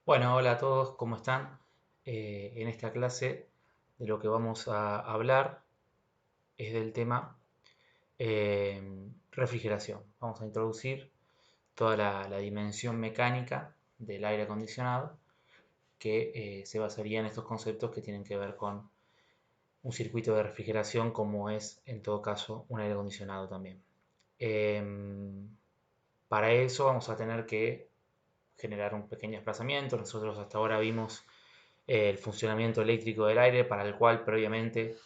Bueno, hola a todos, ¿cómo están? En esta clase de lo que vamos a hablar es del tema refrigeración. Vamos a introducir toda la dimensión mecánica del aire acondicionado que se basaría en estos conceptos que tienen que ver con un circuito de refrigeración como es en todo caso un aire acondicionado también. Em, para eso vamos a tener que generar un pequeño desplazamiento. Nosotros hasta ahora vimos el funcionamiento eléctrico del aire, para el cual previamente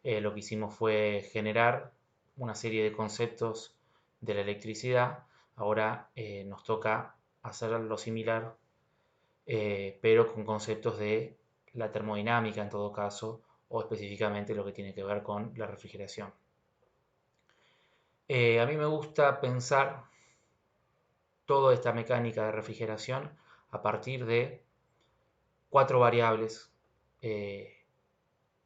lo que hicimos fue generar una serie de conceptos de la electricidad. Ahora nos toca hacer lo similar, pero con conceptos de la termodinámica en todo caso, o específicamente lo que tiene que ver con la refrigeración. A mí me gusta pensar toda esta mecánica de refrigeración a partir de cuatro variables eh,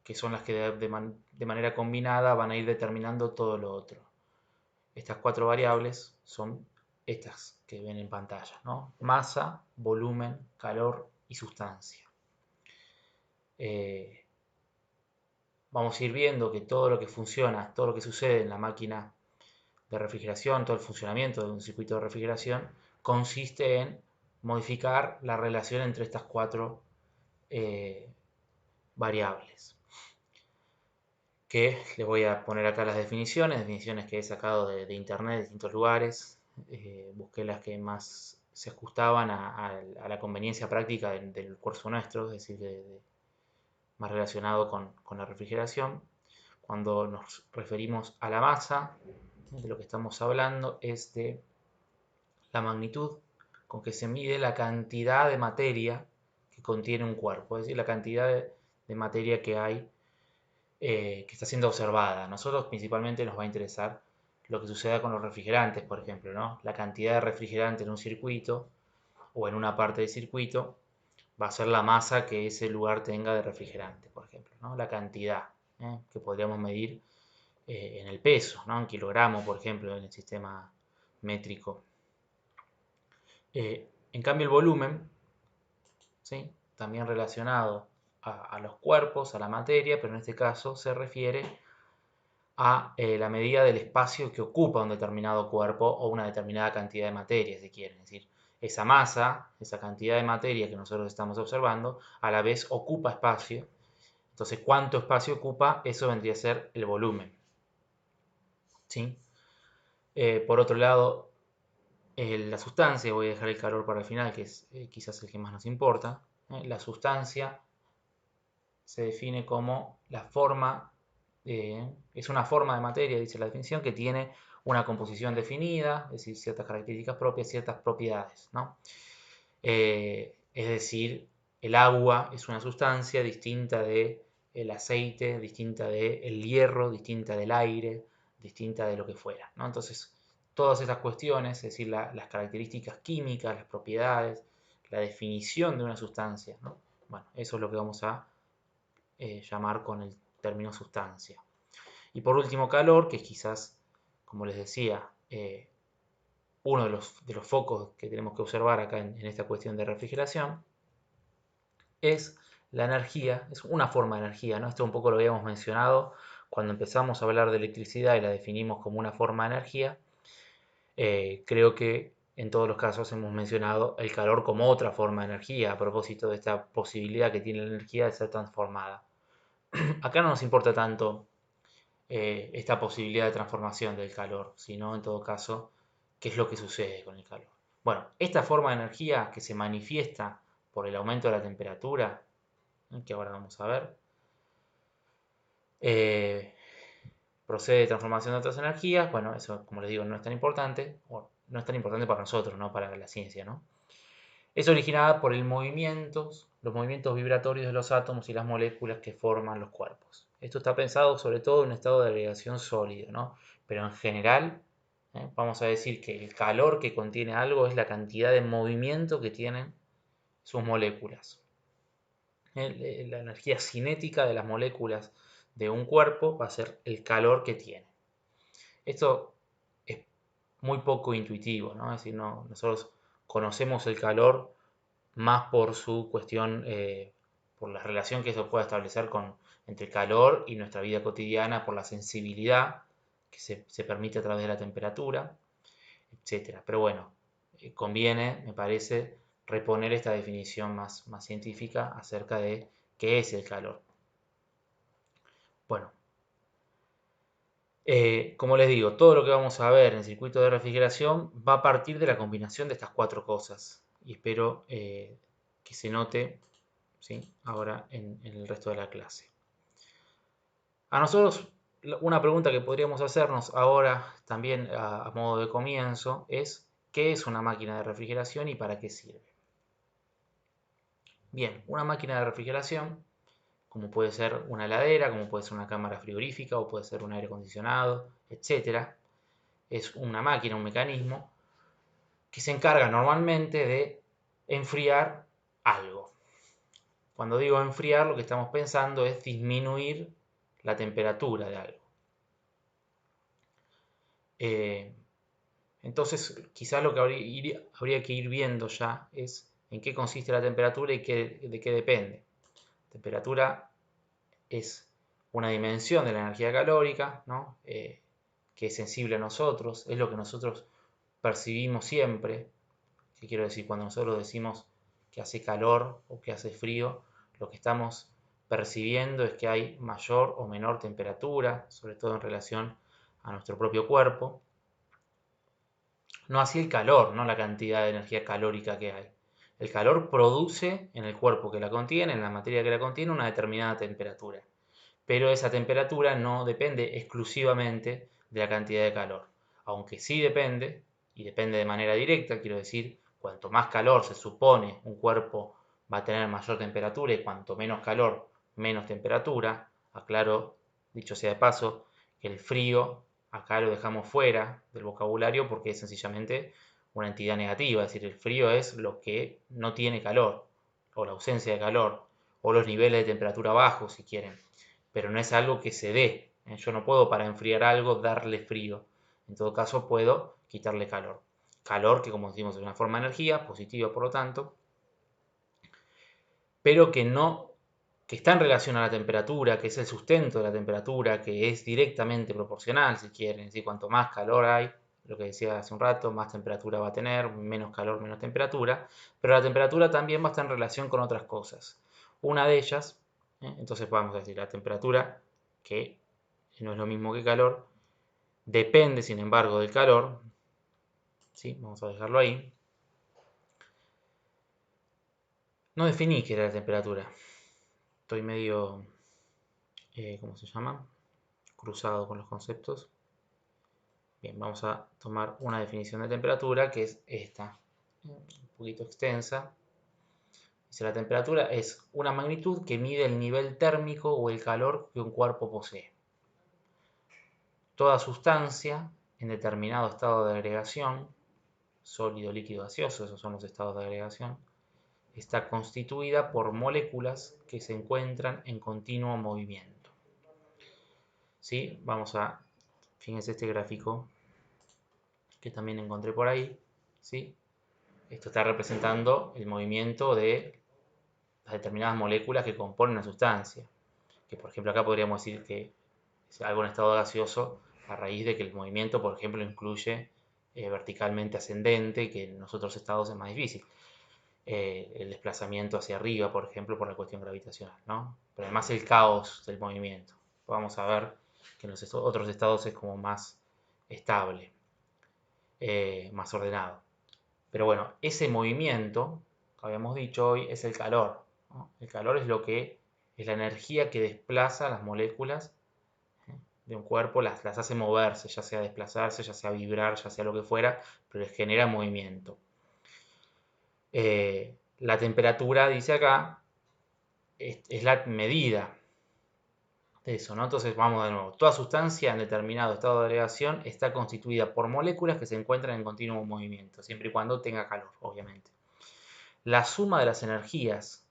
que son las que de manera combinada van a ir determinando todo lo otro. Estas cuatro variables son estas que ven en pantalla, ¿no? Masa, volumen, calor y sustancia. Eh, Vamos a ir viendo que todo lo que funciona, todo lo que sucede en la máquina de refrigeración, todo el funcionamiento de un circuito de refrigeración, consiste en modificar la relación entre estas cuatro eh, variables. Que les voy a poner acá las definiciones que he sacado de internet, de distintos lugares. Busqué las que más se ajustaban a la conveniencia práctica del curso nuestro, es decir, más relacionado con la refrigeración. Cuando nos referimos a la masa, de lo que estamos hablando es de la magnitud con que se mide la cantidad de materia que contiene un cuerpo, es decir, la cantidad de materia que hay que está siendo observada. A nosotros principalmente nos va a interesar lo que suceda con los refrigerantes, por ejemplo, ¿no? La cantidad de refrigerante en un circuito o en una parte del circuito va a ser la masa que ese lugar tenga de refrigerante, por ejemplo, ¿no? La cantidad que podríamos medir en el peso, ¿no? En kilogramos, por ejemplo, en el sistema métrico. En cambio, el volumen, ¿sí? También relacionado a los cuerpos, a la materia, pero en este caso se refiere a la medida del espacio que ocupa un determinado cuerpo o una determinada cantidad de materia, si quieren. Es decir, esa masa, esa cantidad de materia que nosotros estamos observando, a la vez ocupa espacio. Entonces, ¿cuánto espacio ocupa? Eso vendría a ser el volumen. ¿Sí? Por otro lado, la sustancia, voy a dejar el calor para el final, que es quizás el que más nos importa. La sustancia se define como la forma, es una forma de materia, dice la definición, que tiene una composición definida, es decir, ciertas características propias, ciertas propiedades, ¿no? Es decir, el agua es una sustancia distinta del aceite, distinta del hierro, distinta del aire, distinta de lo que fuera, ¿no? Entonces, todas estas cuestiones, es decir, las características químicas, las propiedades, la definición de una sustancia, ¿no? Bueno, eso es lo que vamos a llamar con el término sustancia. Y por último, calor, que es quizás, como les decía, uno de los focos que tenemos que observar acá en esta cuestión de refrigeración, es la energía, es una forma de energía, ¿no? Esto un poco lo habíamos mencionado cuando empezamos a hablar de electricidad y la definimos como una forma de energía. Creo que en todos los casos hemos mencionado el calor como otra forma de energía, a propósito de esta posibilidad que tiene la energía de ser transformada. Acá no nos importa tanto esta posibilidad de transformación del calor, sino en todo caso qué es lo que sucede con el calor. Bueno, esta forma de energía que se manifiesta por el aumento de la temperatura, que ahora vamos a ver, eh, procede de transformación de otras energías. Bueno, eso como les digo no es tan importante, o no es tan importante para nosotros, no para la ciencia, ¿no? Es originada por los movimientos vibratorios de los átomos y las moléculas que forman los cuerpos. Esto está pensado sobre todo en un estado de agregación sólido, ¿no? Pero en general, vamos a decir que el calor que contiene algo es la cantidad de movimiento que tienen sus moléculas. La energía cinética de las moléculas de un cuerpo va a ser el calor que tiene. Esto es muy poco intuitivo, ¿no? Es decir, nosotros conocemos el calor más por su cuestión, por la relación que eso pueda establecer entre el calor y nuestra vida cotidiana, por la sensibilidad que se permite a través de la temperatura, etcétera. Pero bueno, conviene, me parece, reponer esta definición más científica acerca de qué es el calor. Bueno, como les digo, todo lo que vamos a ver en el circuito de refrigeración va a partir de la combinación de estas cuatro cosas. Y espero que se note, ¿sí?, ahora en el resto de la clase. A nosotros, una pregunta que podríamos hacernos ahora también a modo de comienzo es: ¿qué es una máquina de refrigeración y para qué sirve? Bien, una máquina de refrigeración, como puede ser una heladera, como puede ser una cámara frigorífica o puede ser un aire acondicionado, etcétera, es una máquina, un mecanismo que se encarga normalmente de enfriar algo. Cuando digo enfriar, lo que estamos pensando es disminuir la temperatura de algo. Entonces, quizás lo que habría que ir viendo ya es en qué consiste la temperatura y de qué depende. La temperatura es una dimensión de la energía calórica, ¿no?, que es sensible a nosotros, es lo que nosotros percibimos siempre. ¿Qué quiero decir? Cuando nosotros decimos que hace calor o que hace frío, lo que estamos percibiendo es que hay mayor o menor temperatura, sobre todo en relación a nuestro propio cuerpo. No así el calor, no la cantidad de energía calórica que hay. El calor produce en el cuerpo que la contiene, en la materia que la contiene, una determinada temperatura. Pero esa temperatura no depende exclusivamente de la cantidad de calor. Aunque sí depende, y depende de manera directa, quiero decir, cuanto más calor se supone un cuerpo va a tener mayor temperatura y cuanto menos calor, menos temperatura. Aclaro, dicho sea de paso, que el frío acá lo dejamos fuera del vocabulario porque es sencillamente una entidad negativa, es decir, el frío es lo que no tiene calor, o la ausencia de calor, o los niveles de temperatura bajos si quieren, pero no es algo que se dé. Yo no puedo, para enfriar algo, darle frío. En todo caso puedo quitarle calor. Calor que, como decimos, es una forma de energía, positiva por lo tanto, pero que está en relación a la temperatura, que es el sustento de la temperatura, que es directamente proporcional, si quieren. Es decir, cuanto más calor hay, lo que decía hace un rato, más temperatura va a tener, menos calor, menos temperatura, pero la temperatura también va a estar en relación con otras cosas. Una de ellas, entonces vamos a decir, la temperatura, que no es lo mismo que calor, depende, sin embargo, del calor. ¿Sí? Vamos a dejarlo ahí. No definí qué era la temperatura. Estoy medio, ¿cómo se llama?, cruzado con los conceptos. Bien, vamos a tomar una definición de temperatura que es esta, un poquito extensa. Dice: la temperatura es una magnitud que mide el nivel térmico o el calor que un cuerpo posee. Toda sustancia en determinado estado de agregación, sólido, líquido, gaseoso, esos son los estados de agregación, está constituida por moléculas que se encuentran en continuo movimiento. ¿Sí? Fíjense este gráfico que también encontré por ahí, ¿sí? Esto está representando el movimiento de las determinadas moléculas que componen una sustancia. Que, por ejemplo, acá podríamos decir que es algo en estado gaseoso a raíz de que el movimiento, por ejemplo, incluye verticalmente ascendente, y que en los otros estados es más difícil. El desplazamiento hacia arriba, por ejemplo, por la cuestión gravitacional, ¿no? Pero además el caos del movimiento. Vamos a ver que en los otros estados es como más estable, más ordenado. Pero bueno, ese movimiento, que habíamos dicho hoy, es el calor, ¿no? El calor es la energía que desplaza las moléculas de un cuerpo, las hace moverse, ya sea desplazarse, ya sea vibrar, ya sea lo que fuera, pero les genera movimiento. La temperatura, dice acá, es la medida de eso, ¿no? Entonces vamos de nuevo. Toda sustancia en determinado estado de agregación está constituida por moléculas que se encuentran en continuo movimiento, siempre y cuando tenga calor, obviamente. La suma de las energías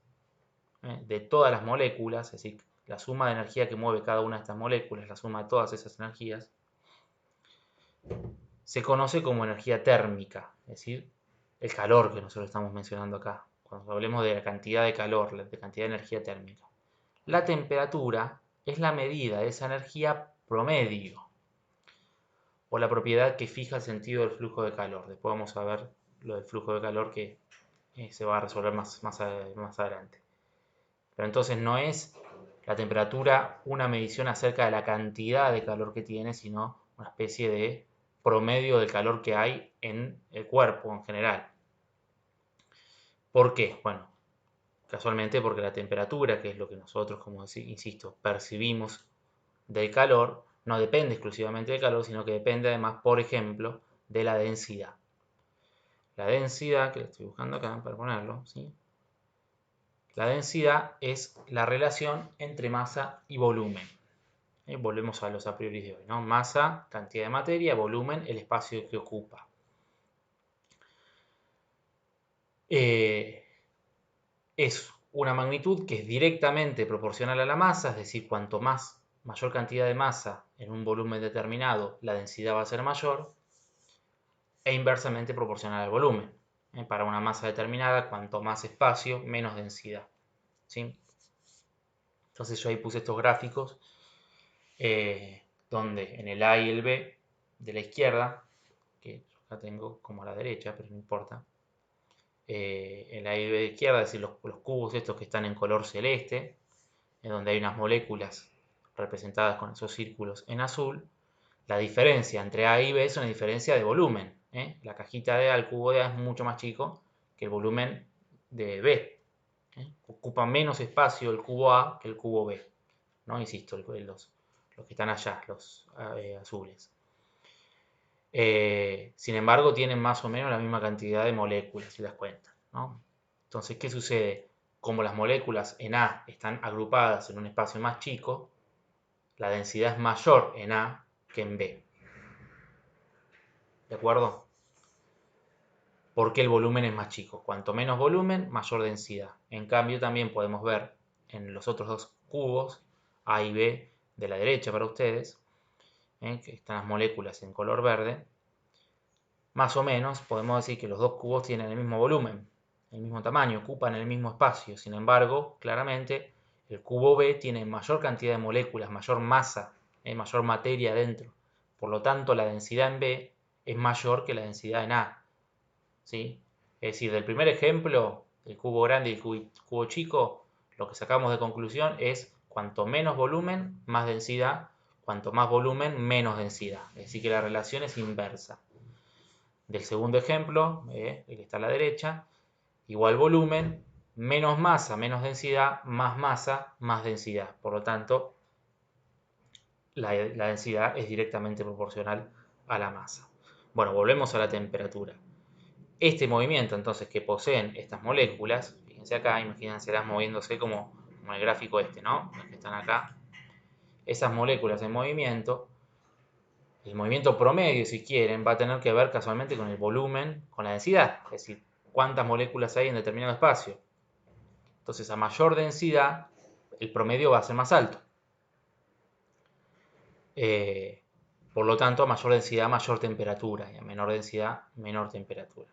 de todas las moléculas, es decir, la suma de energía que mueve cada una de estas moléculas, la suma de todas esas energías, se conoce como energía térmica, es decir, el calor que nosotros estamos mencionando acá, cuando hablemos de la cantidad de calor, de cantidad de energía térmica. La temperatura es la medida de esa energía promedio, o la propiedad que fija el sentido del flujo de calor. Después vamos a ver lo del flujo de calor que se va a resolver más adelante. Pero entonces no es la temperatura una medición acerca de la cantidad de calor que tiene, sino una especie de promedio del calor que hay en el cuerpo en general. ¿Por qué? Bueno, casualmente porque la temperatura, que es lo que nosotros, como insisto, percibimos del calor, no depende exclusivamente del calor, sino que depende además, por ejemplo, de la densidad. La densidad, que la estoy buscando acá para ponerlo, ¿sí? La densidad es la relación entre masa y volumen. Volvemos a los a priori de hoy, ¿no? Masa, cantidad de materia, volumen, el espacio que ocupa. Es una magnitud que es directamente proporcional a la masa, es decir, cuanto mayor cantidad de masa en un volumen determinado, la densidad va a ser mayor, e inversamente proporcional al volumen. Para una masa determinada, cuanto más espacio, menos densidad. ¿Sí? Entonces yo ahí puse estos gráficos donde en el A y el B de la izquierda, que yo acá tengo como a la derecha, pero no importa, en la A y el B de la izquierda, es decir, los cubos estos que están en color celeste, en donde hay unas moléculas representadas con esos círculos en azul, la diferencia entre A y B es una diferencia de volumen. La cajita de A, el cubo de A es mucho más chico que el volumen de B. Ocupa menos espacio el cubo A que el cubo B. ¿No? Insisto, los que están allá, los azules. Sin embargo, tienen más o menos la misma cantidad de moléculas, si las cuentan, ¿no? Entonces, ¿qué sucede? Como las moléculas en A están agrupadas en un espacio más chico, la densidad es mayor en A que en B. ¿De acuerdo? Porque el volumen es más chico. Cuanto menos volumen, mayor densidad. En cambio, también podemos ver en los otros dos cubos, A y B, de la derecha para ustedes, que están las moléculas en color verde, más o menos podemos decir que los dos cubos tienen el mismo volumen, el mismo tamaño, ocupan el mismo espacio. Sin embargo, claramente, el cubo B tiene mayor cantidad de moléculas, mayor masa, mayor materia dentro. Por lo tanto, la densidad en B es mayor que la densidad en A. ¿Sí? Es decir, del primer ejemplo, el cubo grande y el cubo chico, lo que sacamos de conclusión es cuanto menos volumen, más densidad, cuanto más volumen, menos densidad. Es decir, que la relación es inversa. Del segundo ejemplo, el que está a la derecha, igual volumen, menos masa, menos densidad, más masa, más densidad. Por lo tanto, la densidad es directamente proporcional a la masa. Bueno, volvemos a la temperatura. Este movimiento entonces que poseen estas moléculas, fíjense acá, imagínenselas moviéndose como el gráfico este, ¿no? Las que están acá. Esas moléculas en movimiento, el movimiento promedio, si quieren, va a tener que ver casualmente con el volumen, con la densidad, es decir, cuántas moléculas hay en determinado espacio. Entonces, a mayor densidad, el promedio va a ser más alto. Por lo tanto, a mayor densidad, mayor temperatura, y a menor densidad, menor temperatura.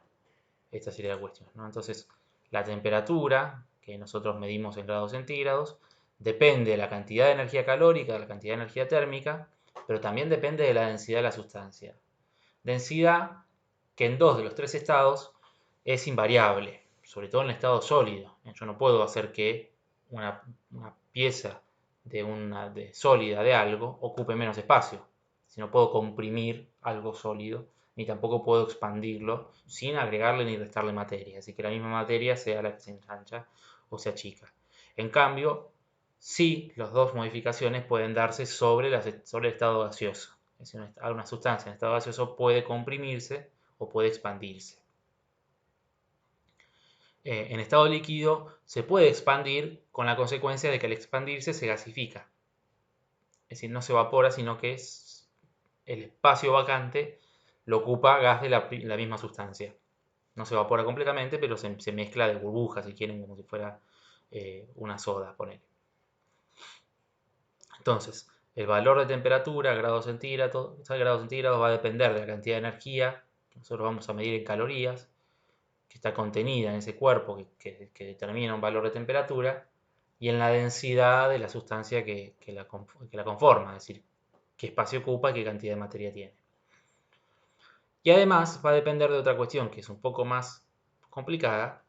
Esta sería la cuestión, ¿no? Entonces, la temperatura, que nosotros medimos en grados centígrados, depende de la cantidad de energía calórica, de la cantidad de energía térmica, pero también depende de la densidad de la sustancia. Densidad que en 2 de los 3 estados es invariable, sobre todo en el estado sólido. Yo no puedo hacer que una pieza sólida de algo ocupe menos espacio, si no puedo comprimir algo sólido, ni tampoco puedo expandirlo sin agregarle ni restarle materia, así que la misma materia sea la que se ensancha o se achica. En cambio, sí, las dos modificaciones pueden darse sobre el estado gaseoso. Es decir, una sustancia en estado gaseoso puede comprimirse o puede expandirse. En estado líquido se puede expandir con la consecuencia de que al expandirse se gasifica. Es decir, no se evapora, sino que el espacio vacante lo ocupa gas de la misma sustancia. No se evapora completamente, pero se mezcla de burbujas, si quieren, como si fuera una soda, ponele. Entonces, el valor de temperatura, grados centígrados va a depender de la cantidad de energía que nosotros vamos a medir en calorías, que está contenida en ese cuerpo que determina un valor de temperatura, y en la densidad de la sustancia que la conforma, es decir, qué espacio ocupa y qué cantidad de materia tiene. Y además va a depender de otra cuestión que es un poco más complicada,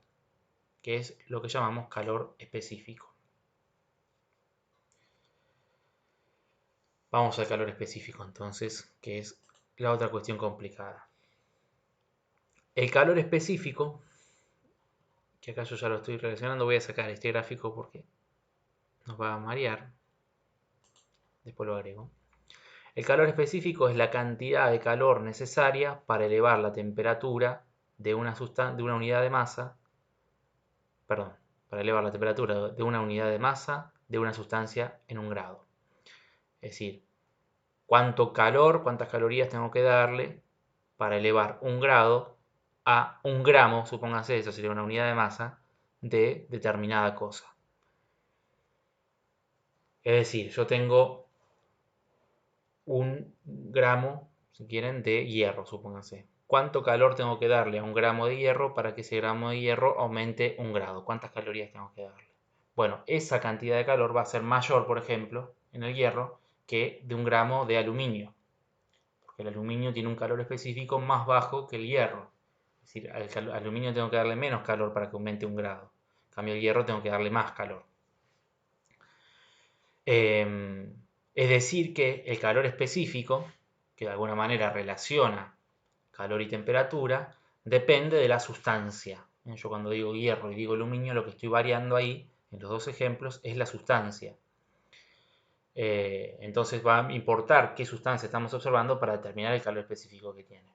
que es lo que llamamos calor específico. Vamos al calor específico entonces, que es la otra cuestión complicada. El calor específico, que acá yo ya lo estoy relacionando, voy a sacar este gráfico porque nos va a marear. Después lo agrego. El calor específico es la cantidad de calor necesaria para elevar la temperatura de una unidad de masa, perdón, para elevar la temperatura de una unidad de masa de una sustancia en un grado. Es decir, cuántas calorías tengo que darle para elevar un grado a un gramo, supóngase, eso sería una unidad de masa, de determinada cosa. Es decir, yo tengo un gramo, si quieren, de hierro, supónganse. ¿Cuánto calor tengo que darle a un gramo de hierro para que ese gramo de hierro aumente un grado? ¿Cuántas calorías tengo que darle? Bueno, esa cantidad de calor va a ser mayor, por ejemplo, en el hierro, que de un gramo de aluminio. Porque el aluminio tiene un calor específico más bajo que el hierro. Es decir, al aluminio tengo que darle menos calor para que aumente un grado. En cambio, al hierro tengo que darle más calor. Es decir, que el calor específico, que de alguna manera relaciona calor y temperatura, depende de la sustancia. Yo cuando digo hierro y digo aluminio, lo que estoy variando ahí, en los dos ejemplos, es la sustancia. Entonces va a importar qué sustancia estamos observando para determinar el calor específico que tiene.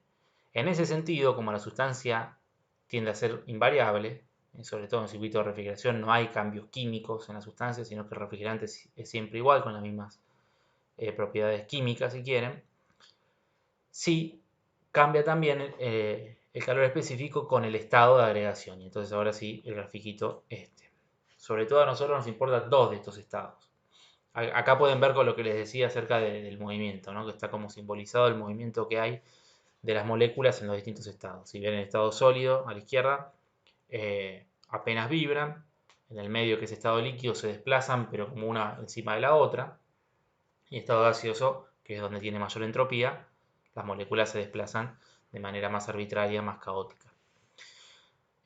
En ese sentido, como la sustancia tiende a ser invariable, sobre todo en el circuito de refrigeración no hay cambios químicos en la sustancia, sino que el refrigerante es siempre igual, con las mismas propiedades químicas si quieren. Sí, cambia también el calor específico con el estado de agregación. Y entonces ahora sí, el grafiquito este. Sobre todo a nosotros nos importan dos de estos estados. Acá pueden ver con lo que les decía acerca del movimiento, ¿no? Que está como simbolizado el movimiento que hay de las moléculas en los distintos estados. Si ven el estado sólido a la izquierda, apenas vibran. En el medio, que es estado líquido, se desplazan, pero como una encima de la otra. Y estado gaseoso, que es donde tiene mayor entropía, las moléculas se desplazan de manera más arbitraria, más caótica.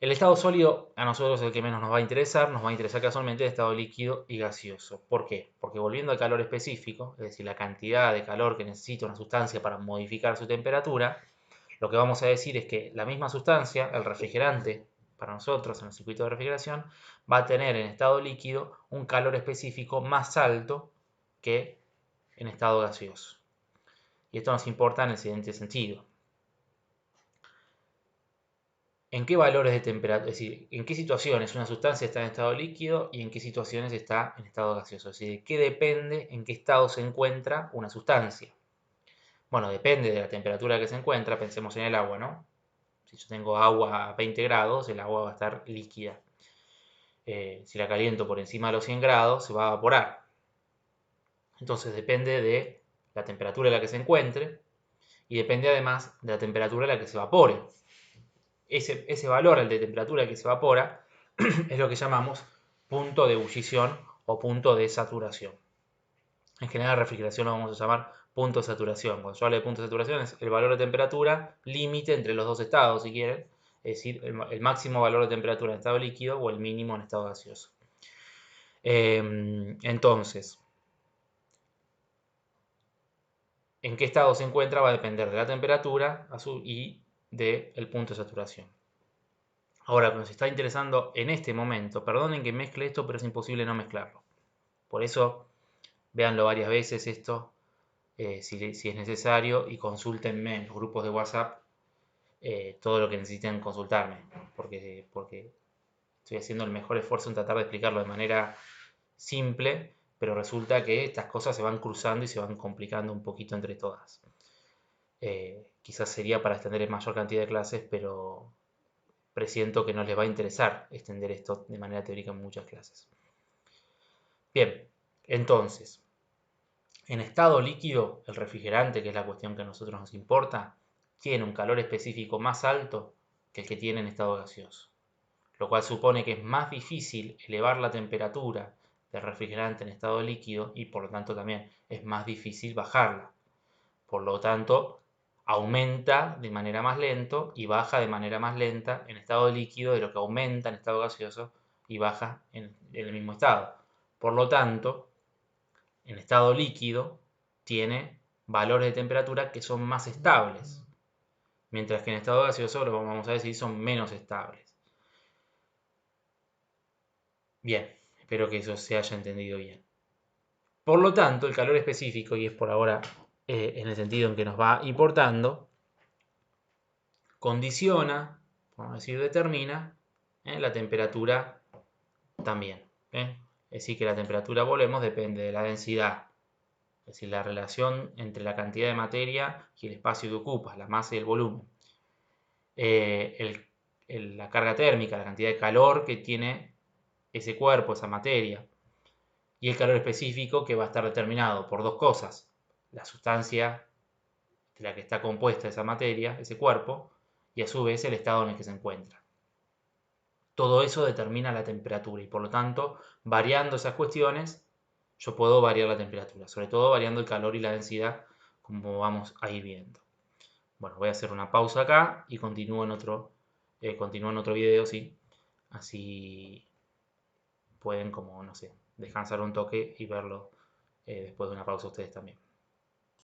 El estado sólido a nosotros es el que menos nos va a interesar casualmente el estado líquido y gaseoso. ¿Por qué? Porque volviendo al calor específico, es decir, la cantidad de calor que necesita una sustancia para modificar su temperatura, lo que vamos a decir es que la misma sustancia, el refrigerante, para nosotros en el circuito de refrigeración, va a tener en estado líquido un calor específico más alto que en estado gaseoso. Y esto nos importa en el siguiente sentido. ¿En qué valores de temperatura, es decir, en qué situaciones una sustancia está en estado líquido y en qué situaciones está en estado gaseoso? Es decir, ¿de qué depende en qué estado se encuentra una sustancia? Bueno, depende de la temperatura que se encuentra, pensemos en el agua, ¿no? Si yo tengo agua a 20 grados, el agua va a estar líquida. Si la caliento por encima de los 100 grados, se va a evaporar. Entonces depende de la temperatura en la que se encuentre y depende además de la temperatura en la que se evapore. Ese valor, el de temperatura que se evapora, es lo que llamamos punto de ebullición o punto de saturación. En general, refrigeración lo vamos a llamar punto de saturación. Cuando yo hablo de punto de saturación es el valor de temperatura límite entre los dos estados, si quieren. Es decir, el máximo valor de temperatura en estado líquido o el mínimo en estado gaseoso. Entonces, en qué estado se encuentra va a depender de la temperatura y del punto de saturación. Ahora, nos está interesando en este momento, perdonen que mezcle esto, pero es imposible no mezclarlo. Por eso, véanlo varias veces esto, si es necesario, y consúltenme en los grupos de WhatsApp todo lo que necesiten consultarme, porque estoy haciendo el mejor esfuerzo en tratar de explicarlo de manera simple, pero resulta que estas cosas se van cruzando y se van complicando un poquito entre todas. Quizás sería para extender en mayor cantidad de clases, pero presiento que no les va a interesar extender esto de manera teórica en muchas clases. Bien, entonces, en estado líquido, el refrigerante, que es la cuestión que a nosotros nos importa, tiene un calor específico más alto que el que tiene en estado gaseoso, lo cual supone que es más difícil elevar la temperatura del refrigerante en estado líquido y por lo tanto también es más difícil bajarla. Por lo tanto, aumenta de manera más lento y baja de manera más lenta en estado líquido de lo que aumenta en estado gaseoso y baja en el mismo estado. Por lo tanto, en estado líquido tiene valores de temperatura que son más estables, mientras que en estado gaseoso, lo vamos a decir, son menos estables. Bien, espero que eso se haya entendido bien. Por lo tanto, el calor específico, y es por ahora en el sentido en que nos va importando, condiciona, vamos a decir determina, la temperatura también. Es decir, que la temperatura, volvemos, depende de la densidad. Es decir, la relación entre la cantidad de materia y el espacio que ocupa, la masa y el volumen. La carga térmica, la cantidad de calor que tiene ese cuerpo, esa materia. Y el calor específico, que va a estar determinado por dos cosas: la sustancia de la que está compuesta esa materia, ese cuerpo, y a su vez el estado en el que se encuentra. Todo eso determina la temperatura y por lo tanto, variando esas cuestiones, yo puedo variar la temperatura, sobre todo variando el calor y la densidad, como vamos a ir viendo. Bueno, voy a hacer una pausa acá y continúo en otro video, ¿sí? Así pueden, como, no sé, descansar un toque y verlo después de una pausa ustedes también.